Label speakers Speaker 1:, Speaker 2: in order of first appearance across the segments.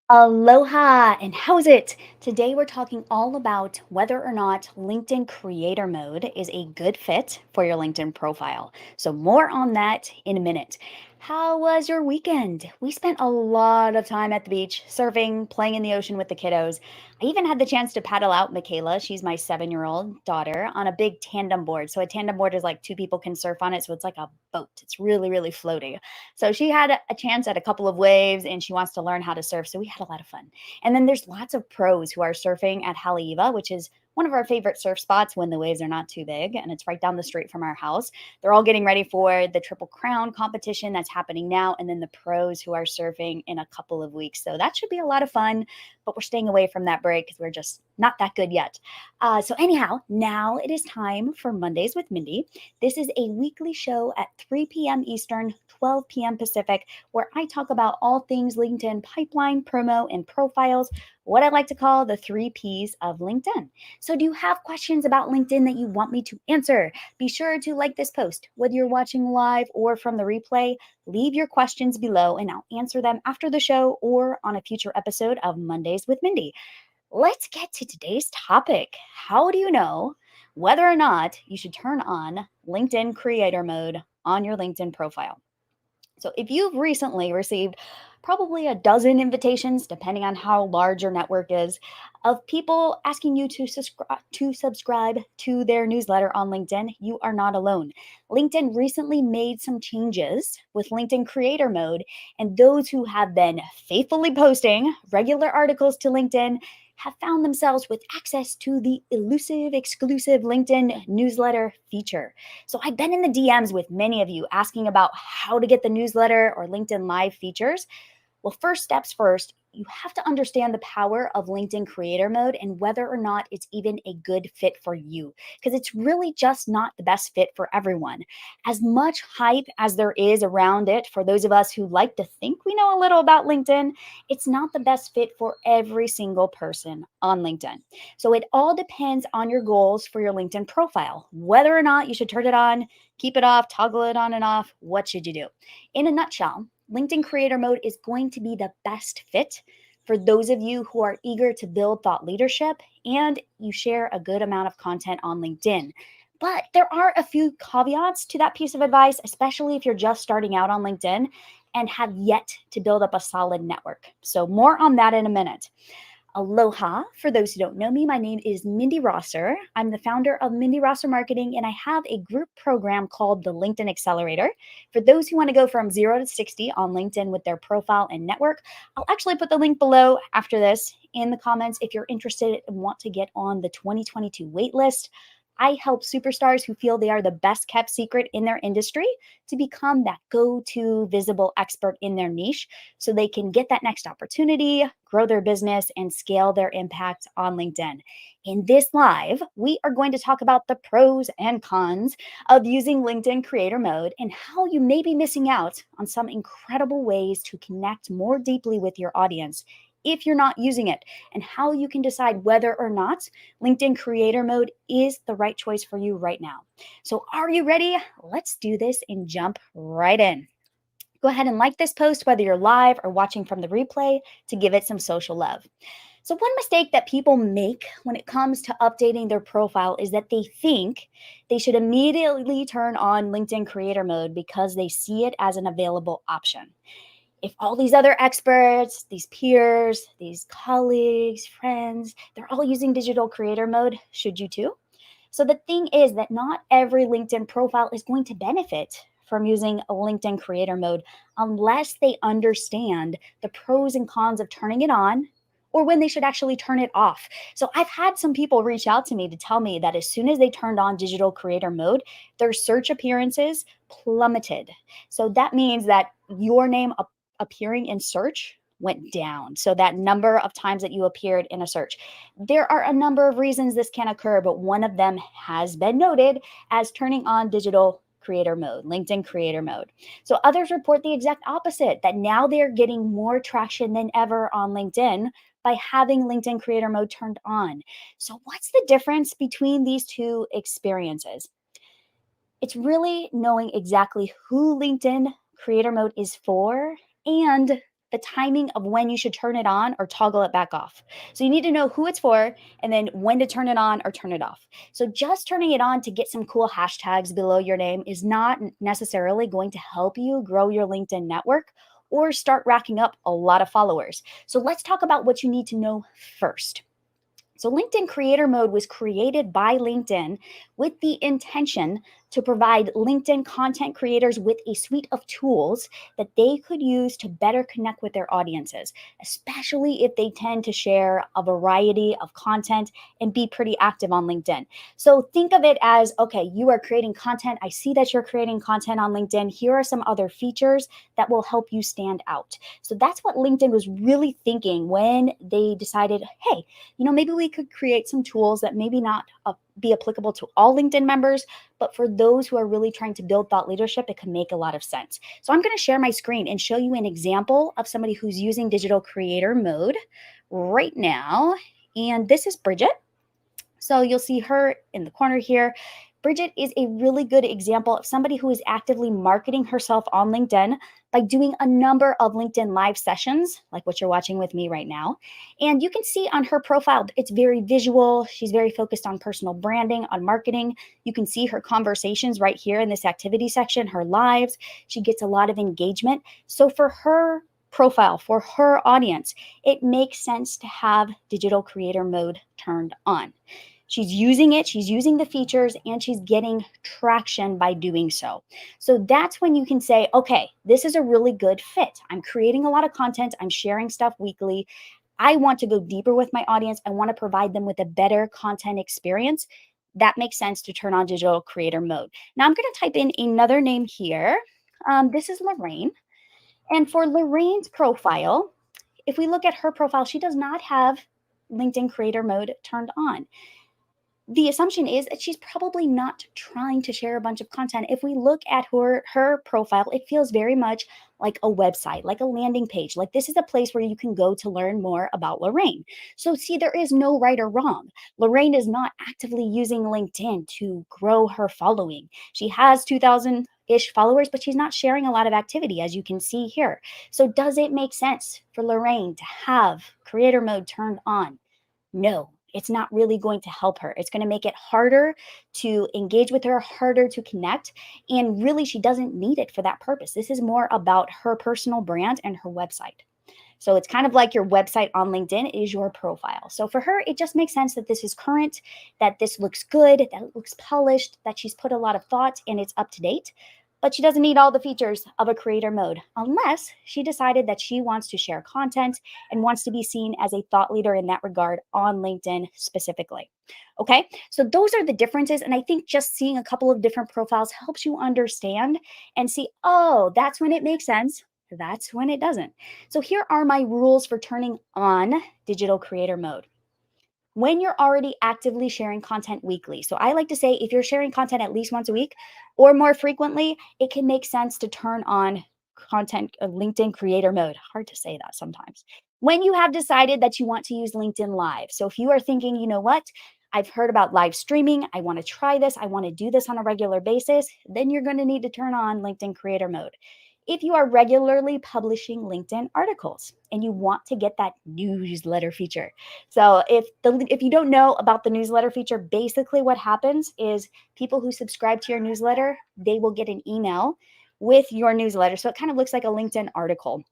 Speaker 1: Aloha, and how's it? Today we're talking all about whether or not LinkedIn Creator Mode is a good fit for your LinkedIn profile. So, more on that in a minute. How was your weekend? We spent a lot of time at the beach, surfing, playing in the ocean with the kiddos. I even had the chance to paddle out Michaela, she's my 7-year-old daughter, on a big tandem board. So, a tandem board is like two people can surf on it. So, it's like a boat. It's really, really floaty. So she had a chance at a couple of waves and she wants to learn how to surf. So we had a lot of fun. And then there's lots of pros who are surfing at Haleiwa, which is one of our favorite surf spots when the waves are not too big. And it's right down the street from our house. They're all getting ready for the Triple Crown competition that's happening now. And then the pros who are surfing in a couple of weeks. So that should be a lot of fun. But we're staying away from that break because we're just not that good yet. Anyhow, now it is time for Mondays with Mindy. This is a weekly show at 3 p.m. Eastern, 12 p.m. Pacific, where I talk about all things LinkedIn pipeline, promo, and profiles, what I like to call the three P's of LinkedIn. So, do you have questions about LinkedIn that you want me to answer? Be sure to like this post, whether you're watching live or from the replay. Leave your questions below and I'll answer them after the show or on a future episode of Mondays with Mindy. Let's get to today's topic. How do you know whether or not you should turn on LinkedIn Creator Mode on your LinkedIn profile? So, if you've recently received probably a dozen invitations, depending on how large your network is, of people asking you to subscribe to their newsletter on LinkedIn, you are not alone. LinkedIn recently made some changes with LinkedIn Creator Mode, and those who have been faithfully posting regular articles to LinkedIn have found themselves with access to the elusive, exclusive LinkedIn newsletter feature. So I've been in the DMs with many of you asking about how to get the newsletter or LinkedIn Live features. Well, first steps first, you have to understand the power of LinkedIn Creator Mode and whether or not it's even a good fit for you, because it's really just not the best fit for everyone. As much hype as there is around it for those of us who like to think we know a little about LinkedIn, it's not the best fit for every single person on LinkedIn. So it all depends on your goals for your LinkedIn profile, whether or not you should turn it on, keep it off, toggle it on and off. What should you do? In a nutshell, LinkedIn Creator Mode is going to be the best fit for those of you who are eager to build thought leadership and you share a good amount of content on LinkedIn. But there are a few caveats to that piece of advice, especially if you're just starting out on LinkedIn and have yet to build up a solid network. So, more on that in a minute. Aloha. For those who don't know me, my name is Mindy Rosser. I'm the founder of Mindy Rosser Marketing, and I have a group program called the LinkedIn Accelerator. For those who want to go from 0 to 60 on LinkedIn with their profile and network, I'll actually put the link below after this in the comments if you're interested and want to get on the 2022 waitlist. I help superstars who feel they are the best kept secret in their industry to become that go to visible expert in their niche so they can get that next opportunity, grow their business, and scale their impact on LinkedIn. In this live, we are going to talk about the pros and cons of using LinkedIn Creator Mode and how you may be missing out on some incredible ways to connect more deeply with your audience if you're not using it, and how you can decide whether or not LinkedIn Creator Mode is the right choice for you right now. So, are you ready? Let's do this and jump right in. Go ahead and like this post, whether you're live or watching from the replay, to give it some social love. So, one mistake that people make when it comes to updating their profile is that they think they should immediately turn on LinkedIn Creator Mode because they see it as an available option. If all these other experts, these peers, these colleagues, friends, they're all using digital creator mode, should you too? So the thing is that not every LinkedIn profile is going to benefit from using a LinkedIn creator mode unless they understand the pros and cons of turning it on or when they should actually turn it off. So I've had some people reach out to me to tell me that as soon as they turned on digital creator mode, their search appearances plummeted. So that means that your name appearing in search went down. So that number of times that you appeared in a search. There are a number of reasons this can occur, but one of them has been noted as turning on digital creator mode, LinkedIn creator mode. So others report the exact opposite, that now they're getting more traction than ever on LinkedIn by having LinkedIn creator mode turned on. So what's the difference between these two experiences? It's really knowing exactly who LinkedIn creator mode is for and the timing of when you should turn it on or toggle it back off. So you need to know who it's for and then when to turn it on or turn it off. So just turning it on to get some cool hashtags below your name is not necessarily going to help you grow your LinkedIn network or start racking up a lot of followers. So let's talk about what you need to know first. So, LinkedIn Creator Mode was created by LinkedIn with the intention to provide LinkedIn content creators with a suite of tools that they could use to better connect with their audiences, especially if they tend to share a variety of content and be pretty active on LinkedIn. So, think of it as okay, you are creating content. I see that you're creating content on LinkedIn. Here are some other features that will help you stand out. So, that's what LinkedIn was really thinking when they decided, hey, maybe we could create some tools that maybe not be applicable to all LinkedIn members, but for those who are really trying to build thought leadership, it can make a lot of sense. So I'm going to share my screen and show you an example of somebody who's using digital creator mode right now. And this is Bridget. So you'll see her in the corner here. Bridget is a really good example of somebody who is actively marketing herself on LinkedIn by doing a number of LinkedIn live sessions, like what you're watching with me right now. And you can see on her profile, it's very visual. She's very focused on personal branding, on marketing. You can see her conversations right here in this activity section, her lives. She gets a lot of engagement. So for her profile, for her audience, it makes sense to have digital creator mode turned on. She's using it, she's using the features, and she's getting traction by doing so. So that's when you can say, okay, this is a really good fit. I'm creating a lot of content, I'm sharing stuff weekly. I want to go deeper with my audience. I want to provide them with a better content experience. That makes sense to turn on digital creator mode. Now I'm going to type in another name here. This is Lorraine. And for Lorraine's profile, if we look at her profile, she does not have LinkedIn creator mode turned on. The assumption is that she's probably not trying to share a bunch of content. If we look at her profile, it feels very much like a website, like a landing page. Like this is a place where you can go to learn more about Lorraine. So see, there is no right or wrong. Lorraine is not actively using LinkedIn to grow her following. She has 2,000-ish followers, but she's not sharing a lot of activity, as you can see here. So does it make sense for Lorraine to have creator mode turned on? No, it's not really going to help her. It's going to make it harder to engage with her, harder to connect. And really, she doesn't need it for that purpose. This is more about her personal brand and her website. So it's kind of like your website on LinkedIn is your profile. So for her, it just makes sense that this is current, that this looks good, that it looks polished, that she's put a lot of thought and it's up to date. But she doesn't need all the features of a creator mode unless she decided that she wants to share content and wants to be seen as a thought leader in that regard on LinkedIn specifically. Okay, so those are the differences. And I think just seeing a couple of different profiles helps you understand and see, oh, that's when it makes sense. That's when it doesn't. So here are my rules for turning on digital creator mode. When you're already actively sharing content weekly. So I like to say if you're sharing content at least once a week or more frequently, it can make sense to turn on content LinkedIn creator mode. Hard to say that sometimes. When you have decided that you want to use LinkedIn Live. So if you are thinking, you know what? I've heard about live streaming. I want to try this. I want to do this on a regular basis. Then you're going to need to turn on LinkedIn creator mode. If you are regularly publishing LinkedIn articles and you want to get that newsletter feature. So if you don't know about the newsletter feature, basically what happens is people who subscribe to your newsletter, they will get an email with your newsletter. So it kind of looks like a LinkedIn article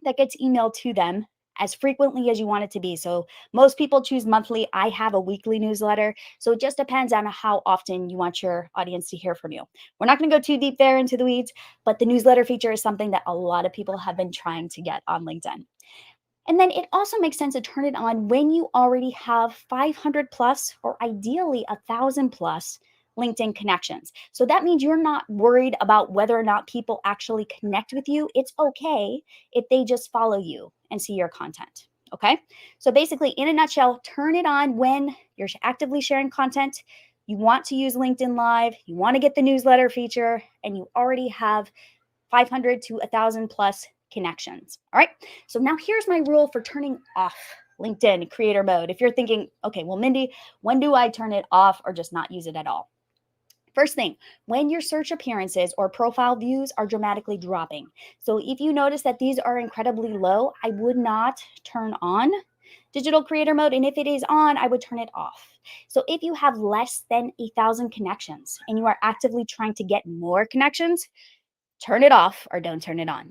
Speaker 1: that gets emailed to them as frequently as you want it to be. So most people choose monthly. I have a weekly newsletter. So it just depends on how often you want your audience to hear from you. We're not going to go too deep there into the weeds, but the newsletter feature is something that a lot of people have been trying to get on LinkedIn. And then it also makes sense to turn it on when you already have 500 plus or ideally 1,000 plus LinkedIn connections. So that means you're not worried about whether or not people actually connect with you. It's okay if they just follow you and see your content. Okay. So basically, in a nutshell, turn it on when you're actively sharing content. You want to use LinkedIn Live, you want to get the newsletter feature, and you already have 500 to 1,000 plus connections. All right. So now here's my rule for turning off LinkedIn creator mode. If you're thinking, okay, well, Mindy, when do I turn it off or just not use it at all? First thing, when your search appearances or profile views are dramatically dropping. So if you notice that these are incredibly low, I would not turn on digital creator mode. And if it is on, I would turn it off. So if you have less than 1,000 connections and you are actively trying to get more connections, turn it off or don't turn it on.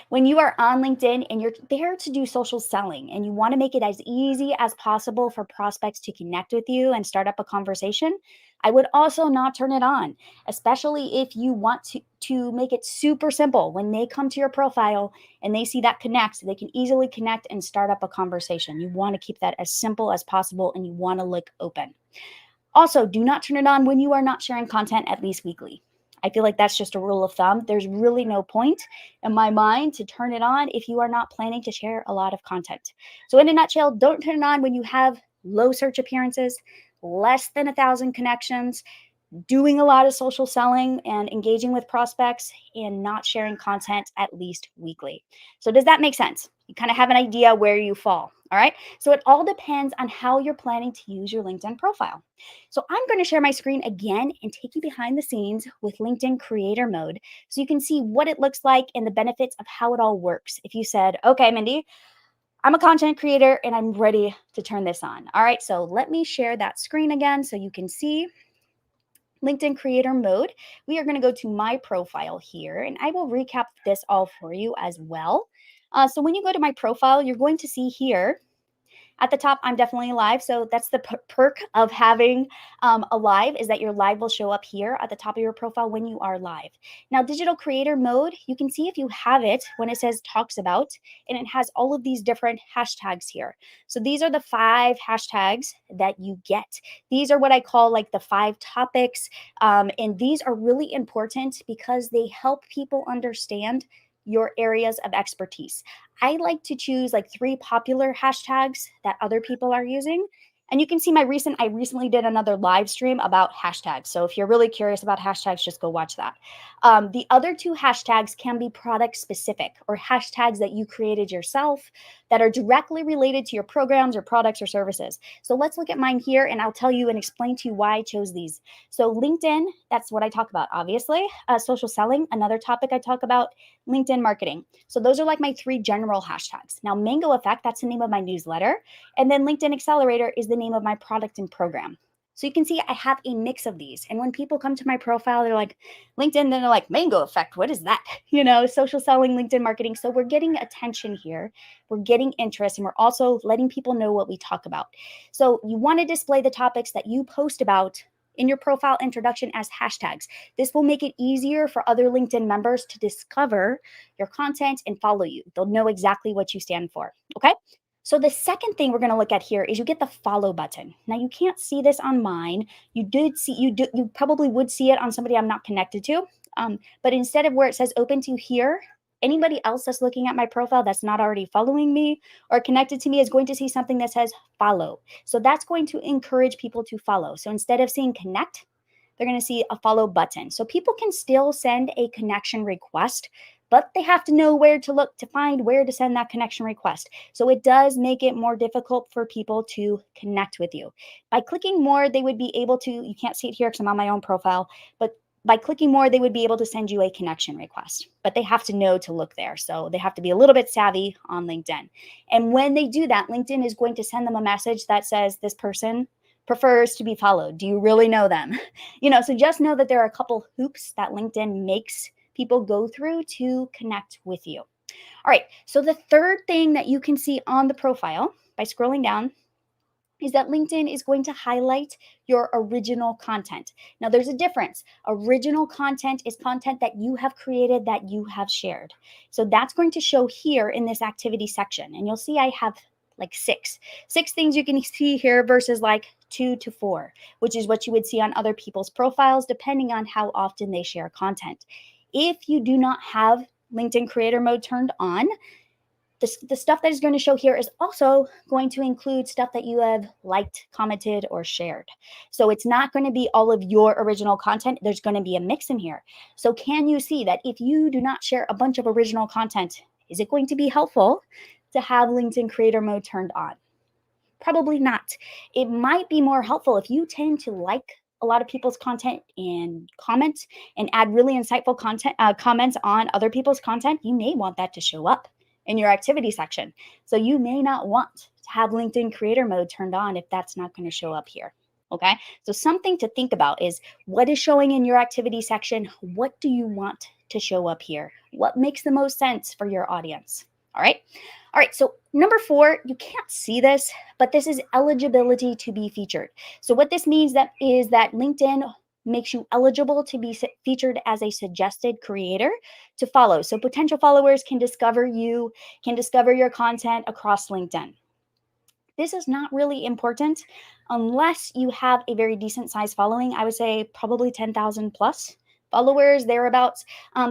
Speaker 1: When you are on LinkedIn and you're there to do social selling and you want to make it as easy as possible for prospects to connect with you and start up a conversation, I would also not turn it on, especially if you want to make it super simple. When they come to your profile and they see that connect, they can easily connect and start up a conversation. You want to keep that as simple as possible and you want to look open. Also, do not turn it on when you are not sharing content at least weekly. I feel like that's just a rule of thumb. There's really no point in my mind to turn it on if you are not planning to share a lot of content. So, in a nutshell, don't turn it on when you have low search appearances, less than 1,000 connections, doing a lot of social selling and engaging with prospects, and not sharing content at least weekly. So, does that make sense? You kind of have an idea where you fall. All right. So, it all depends on how you're planning to use your LinkedIn profile. So, I'm going to share my screen again and take you behind the scenes with LinkedIn Creator Mode so you can see what it looks like and the benefits of how it all works. If you said, okay, Mindy, I'm a content creator and I'm ready to turn this on. All right. So, let me share that screen again so you can see LinkedIn creator mode. We are going to go to my profile here and I will recap this all for you as well. So when you go to my profile, you're going to see here at the top, I'm definitely live. So that's the perk of having a live, is that your live will show up here at the top of your profile when you are live. Now, digital creator mode, you can see if you have it when it says talks about, and it has all of these different hashtags here. So these are the 5 hashtags that you get. These are what I call like the 5 topics. And these are really important because they help people understand your areas of expertise. I like to choose like 3 popular hashtags that other people are using. And you can see I recently did another live stream about hashtags. So if you're really curious about hashtags, just go watch that. The other 2 hashtags can be product specific or hashtags that you created yourself that are directly related to your programs or products or services. So let's look at mine here and I'll tell you and explain to you why I chose these. So LinkedIn, that's what I talk about, obviously. Social selling, another topic I talk about, LinkedIn marketing. So those are like my 3 general hashtags. Now, Mango Effect, that's the name of my newsletter. And then LinkedIn Accelerator is the name of my product and program. So you can see I have a mix of these. And when people come to my profile, they're like, LinkedIn, then they're like, Mango Effect, what is that? Social selling, LinkedIn marketing. So we're getting attention here. We're getting interest, and we're also letting people know what we talk about. So you want to display the topics that you post about in your profile introduction as hashtags. This will make it easier for other LinkedIn members to discover your content and follow you. They'll know exactly what you stand for. Okay. So the second thing we're going to look at here is you get the follow button. Now you can't see this on mine. You probably would see it on somebody I'm not connected to. But instead of where it says open to here, anybody else that's looking at my profile that's not already following me or connected to me is going to see something that says follow. So that's going to encourage people to follow. So instead of seeing connect, they're going to see a follow button. So people can still send a connection request, but they have to know where to look to find where to send that connection request. So it does make it more difficult for people to connect with you. By clicking more, they would be able to, you can't see it here because I'm on my own profile, but by clicking more, they would be able to send you a connection request, but they have to know to look there. So they have to be a little bit savvy on LinkedIn. And when they do that, LinkedIn is going to send them a message that says this person prefers to be followed. Do you really know them? So just know that there are a couple hoops that LinkedIn makes people go through to connect with you. All right. So the third thing that you can see on the profile by scrolling down is that LinkedIn is going to highlight your original content. Now, there's a difference. Original content is content that you have created, that you have shared. So that's going to show here in this activity section. And you'll see I have like six things you can see here versus like 2 to 4, which is what you would see on other people's profiles, depending on how often they share content. If you do not have LinkedIn creator mode turned on, the stuff that is going to show here is also going to include stuff that you have liked, commented, or shared. So it's not going to be all of your original content. There's going to be a mix in here. So can you see that if you do not share a bunch of original content, is it going to be helpful to have LinkedIn creator mode turned on? Probably not. It might be more helpful if you tend to like a lot of people's content and comment and add really insightful content comments on other people's content, you may want that to show up in your activity section. So you may not want to have LinkedIn creator mode turned on if that's not going to show up here. Okay. So something to think about is what is showing in your activity section? What do you want to show up here? What makes the most sense for your audience? All right. All right. So number 4, you can't see this, but this is eligibility to be featured. So what this means that is that LinkedIn makes you eligible to be featured as a suggested creator to follow. So potential followers can discover you, can discover your content across LinkedIn. This is not really important unless you have a very decent size following. I would say probably 10,000 plus followers, thereabouts,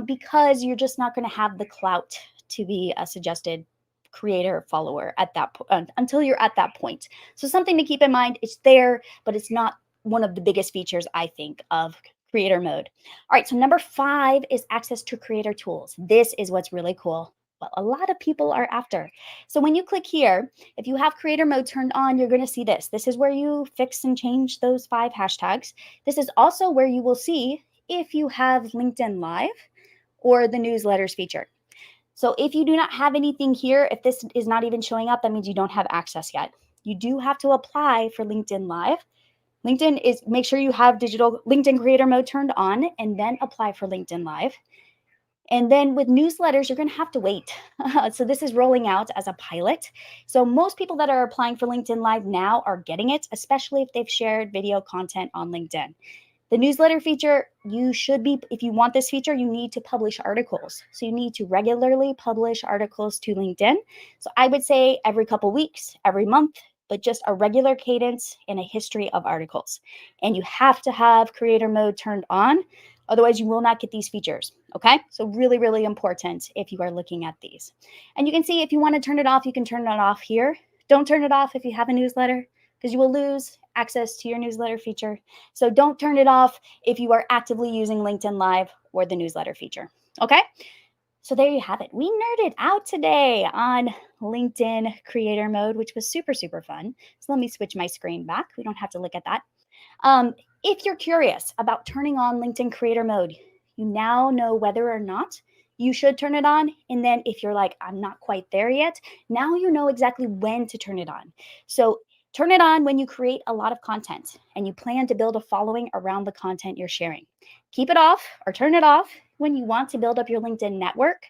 Speaker 1: because you're just not going to have the clout to be a suggested creator follower at that until you're at that point. So something to keep in mind. It's there, but it's not one of the biggest features, I think, of creator mode. All right, so number 5 is access to creator tools. This is what's really cool. What a lot of people are after. So when you click here, if you have creator mode turned on, you're going to see this. This is where you fix and change those 5 hashtags. This is also where you will see if you have LinkedIn Live or the newsletters featured. So if you do not have anything here, if this is not even showing up, that means you don't have access yet. You do have to apply for LinkedIn Live. LinkedIn is, make sure you have digital LinkedIn creator mode turned on and then apply for LinkedIn Live. And then with newsletters, you're going to have to wait. So this is rolling out as a pilot. So most people that are applying for LinkedIn Live now are getting it, especially if they've shared video content on LinkedIn. The newsletter feature, you should be, if you want this feature, you need to publish articles. So you need to regularly publish articles to LinkedIn. So I would say every couple weeks, every month, but just a regular cadence and a history of articles. And you have to have creator mode turned on. Otherwise, you will not get these features. Okay. So really, really important if you are looking at these. And you can see if you want to turn it off, you can turn it off here. Don't turn it off if you have a newsletter because you will lose access to your newsletter feature. So don't turn it off if you are actively using LinkedIn Live or the newsletter feature. Okay. So there you have it. We nerded out today on LinkedIn creator mode, which was super, super fun. So let me switch my screen back. We don't have to look at that. If you're curious about turning on LinkedIn creator mode, you now know whether or not you should turn it on. And then if you're like, I'm not quite there yet, now you know exactly when to turn it on. So turn it on when you create a lot of content and you plan to build a following around the content you're sharing. Keep it off or turn it off when you want to build up your LinkedIn network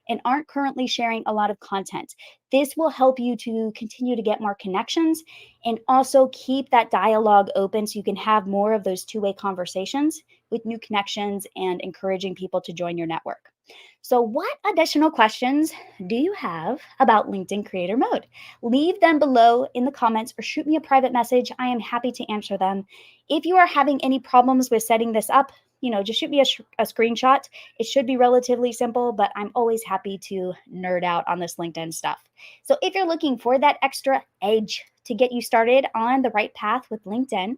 Speaker 1: and aren't currently sharing a lot of content. This will help you to continue to get more connections and also keep that dialogue open so you can have more of those two-way conversations with new connections and encouraging people to join your network. So what additional questions do you have about LinkedIn Creator Mode? Leave them below in the comments or shoot me a private message. I am happy to answer them. If you are having any problems with setting this up, just shoot me a screenshot. It should be relatively simple, but I'm always happy to nerd out on this LinkedIn stuff. So if you're looking for that extra edge to get you started on the right path with LinkedIn,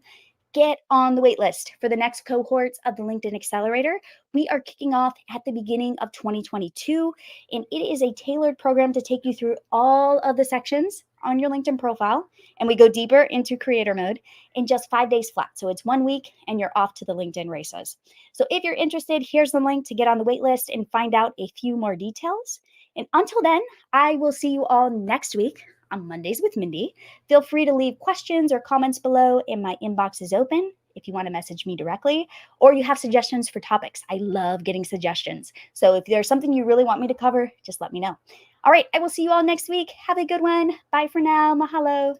Speaker 1: get on the wait list for the next cohorts of the LinkedIn Accelerator. We are kicking off at the beginning of 2022, and it is a tailored program to take you through all of the sections on your LinkedIn profile, and we go deeper into creator mode in just 5 days flat. So it's 1 week, and you're off to the LinkedIn races. So if you're interested, here's the link to get on the wait list and find out a few more details. And until then, I will see you all next week on Mondays with Mindi. Feel free to leave questions or comments below, and my inbox is open if you want to message me directly or you have suggestions for topics. I love getting suggestions. So if there's something you really want me to cover, just let me know. All right, I will see you all next week. Have a good one. Bye for now. Mahalo.